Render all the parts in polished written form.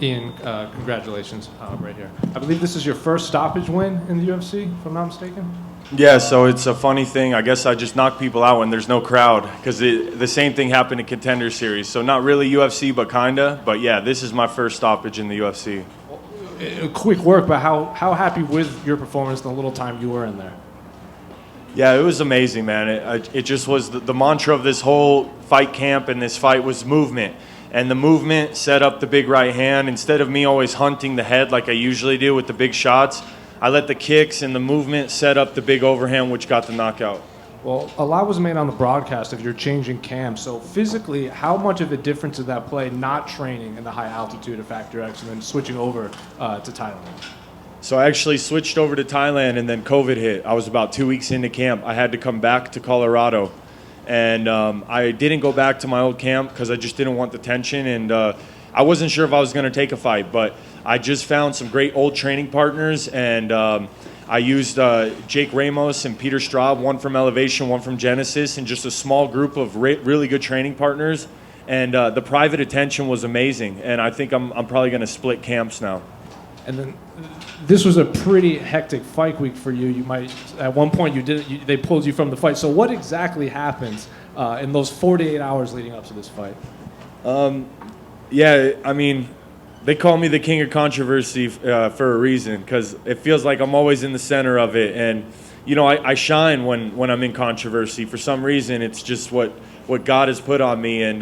Ian, congratulations right here. I believe this is your first stoppage win in the UFC, if I'm not mistaken. Yeah, so it's a funny thing. I guess I just knock people out when there's no crowd, because the same thing happened in Contender Series. So not really UFC, but kinda. But yeah, this is my first stoppage in the UFC. Quick work, but how happy with your performance the little time you were in there? Yeah, it was amazing, man. It just was the mantra of this whole fight camp and this fight was movement. And the movement set up the big right hand. Instead of me always hunting the head like I usually do with the big shots, I let the kicks and the movement set up the big overhand, which got the knockout. Well, a lot was made on the broadcast of your changing cam. So physically, how much of a difference did that play not training in the high altitude of Factor X and then switching over to Thailand? So I actually switched over to Thailand and then COVID hit. I was about 2 weeks into camp. I had to come back to Colorado. And I didn't go back to my old camp because I just didn't want the tension. And I wasn't sure if I was going to take a fight, but I just found some great old training partners. And I used Jake Ramos and Peter Straub, one from Elevation, one from Genesis, and just a small group of really good training partners. And the private attention was amazing. And I think I'm probably going to split camps now. And then this was a pretty hectic fight week for you. You might, at one point, they pulled you from the fight. So what exactly happens in those 48 hours leading up to this fight? Yeah, I mean, they call me the king of controversy for a reason, because it feels like I'm always in the center of it. And, you know, I shine when I'm in controversy. For some reason, it's just what God has put on me. And,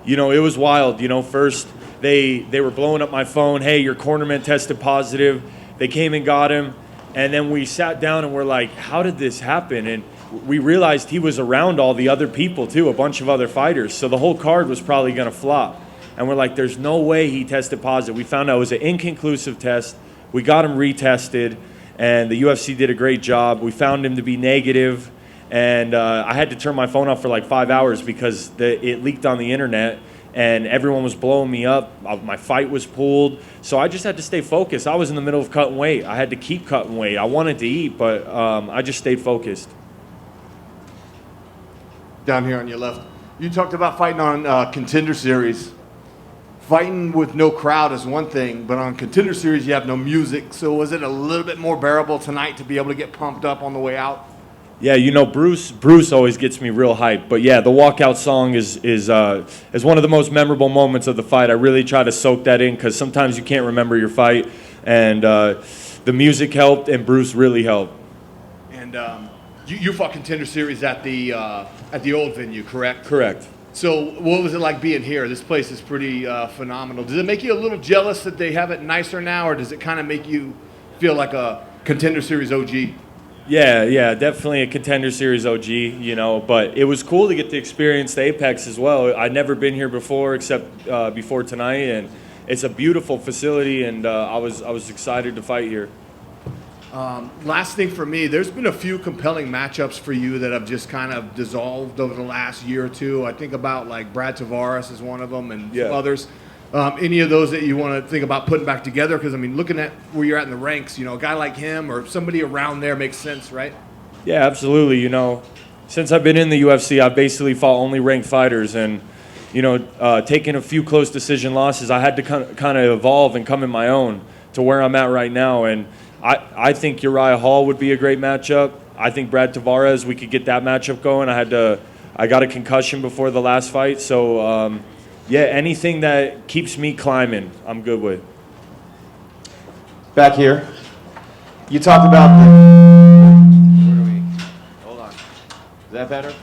you know, it was wild. You know, first, They were blowing up my phone. Hey, your cornerman tested positive. They came and got him. And then we sat down and we're like, how did this happen? And we realized he was around all the other people too, a bunch of other fighters. So the whole card was probably going to flop. And we're like, there's no way he tested positive. We found out it was an inconclusive test. We got him retested, and the UFC did a great job. We found him to be negative, and I had to turn my phone off for like 5 hours because it leaked on the internet. And everyone was blowing me up. My fight was pulled. So I just had to stay focused. I was in the middle of cutting weight. I had to keep cutting weight. I wanted to eat, but I just stayed focused. Down here on your left, you talked about fighting on Contender Series. Fighting with no crowd is one thing, but on Contender Series you have no music. So was it a little bit more bearable tonight to be able to get pumped up on the way out? Yeah, you know, Bruce always gets me real hyped. But yeah, the walkout song is one of the most memorable moments of the fight. I really try to soak that in because sometimes you can't remember your fight. And the music helped, and Bruce really helped. And you fought Contender Series at the old venue, correct? Correct. So what was it like being here? This place is pretty phenomenal. Does it make you a little jealous that they have it nicer now, or does it kind of make you feel like a Contender Series OG? Yeah, definitely a Contender Series OG, you know, but it was cool to get to experience the Apex as well. I'd never been here before except before tonight, and it's a beautiful facility, and I was excited to fight here. Last thing for me, there's been a few compelling matchups for you that have just kind of dissolved over the last year or two. I think about like Brad Tavares is one of them, and some others. Any of those that you want to think about putting back together? Because, I mean, looking at where you're at in the ranks, you know, a guy like him or somebody around there makes sense, right? Yeah, absolutely. You know, since I've been in the UFC, I've basically fought only ranked fighters. And, you know, taking a few close decision losses, I had to kind of evolve and come in my own to where I'm at right now. And I think Uriah Hall would be a great matchup. I think Brad Tavares, we could get that matchup going. I got a concussion before the last fight. So, yeah, anything that keeps me climbing, I'm good with. Back here, you talked about the... Hold on. Is that better?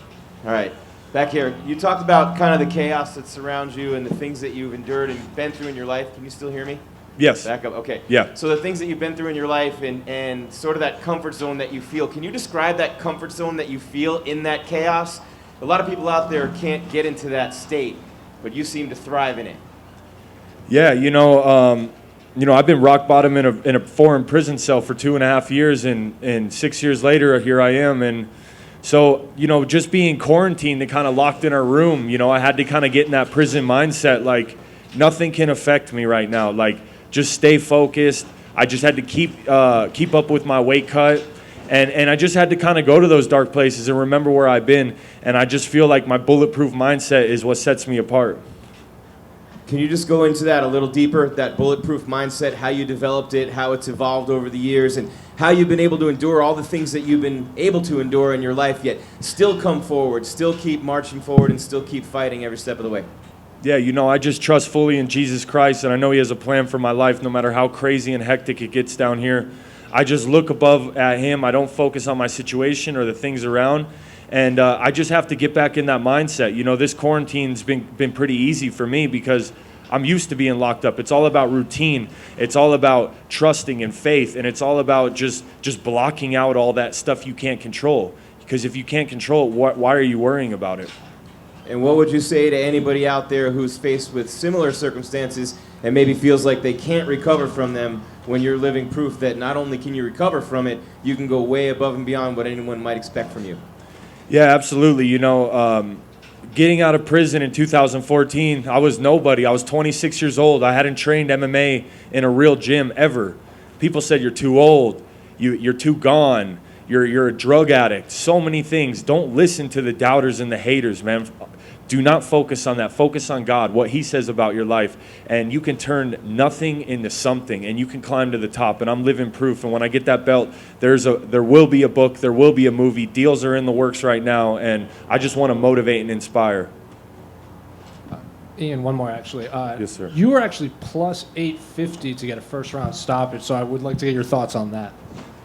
All right. Back here, you talked about kind of the chaos that surrounds you and the things that you've endured and been through in your life. Can you still hear me? Yes. Back up. Okay. Yeah. So the things that you've been through in your life and sort of that comfort zone that you feel, can you describe that comfort zone that you feel in that chaos? A lot of people out there can't get into that state, but you seem to thrive in it. Yeah, you know, I've been rock bottom in a foreign prison cell for 2.5 years, and 6 years later, here I am. And so, you know, just being quarantined and kind of locked in our room, you know, I had to kind of get in that prison mindset, like, nothing can affect me right now. Like, just stay focused. I just had to keep up with my weight cut. And I just had to kind of go to those dark places and remember where I've been. And I just feel like my bulletproof mindset is what sets me apart. Can you just go into that a little deeper, that bulletproof mindset, how you developed it, how it's evolved over the years, and how you've been able to endure all the things that you've been able to endure in your life, yet still come forward, still keep marching forward, and still keep fighting every step of the way? Yeah, I just trust fully in Jesus Christ, and I know he has a plan for my life no matter how crazy and hectic it gets down here. I just look above at him. I don't focus on my situation or the things around. And I just have to get back in that mindset. This quarantine's been pretty easy for me because I'm used to being locked up. It's all about routine. It's all about trusting and faith. And it's all about just blocking out all that stuff you can't control. Because if you can't control it, why are you worrying about it? And what would you say to anybody out there who's faced with similar circumstances and maybe feels like they can't recover from them when you're living proof that not only can you recover from it, you can go way above and beyond what anyone might expect from you? Yeah, absolutely. Getting out of prison in 2014, I was nobody. I was 26 years old. I hadn't trained MMA in a real gym ever. People said, you're too old. You're too gone. You're a drug addict. So many things. Don't listen to the doubters and the haters, man. Do not focus on that. Focus on God, what he says about your life. And you can turn nothing into something, and you can climb to the top. And I'm living proof. And when I get that belt, there will be a book. There will be a movie. Deals are in the works right now. And I just want to motivate and inspire. Ian, one more actually. Yes, sir. You were actually plus 850 to get a first round stoppage, so I would like to get your thoughts on that.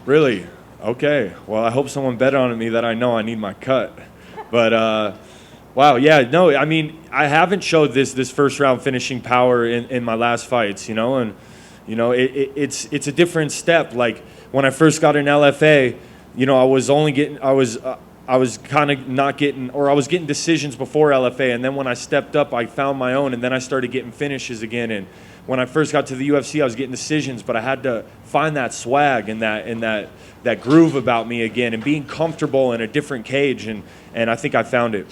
Really? Okay. Well, I hope someone bet on me that I know I need my cut. But, wow, yeah, no, I mean, I haven't showed this first round finishing power in my last fights, and it's a different step. Like when I first got in LFA, I was kind of not getting, or I was getting decisions before LFA, and then when I stepped up, I found my own, and then I started getting finishes again. And when I first got to the UFC, I was getting decisions, but I had to find that swag and that groove about me again, and being comfortable in a different cage, and I think I found it.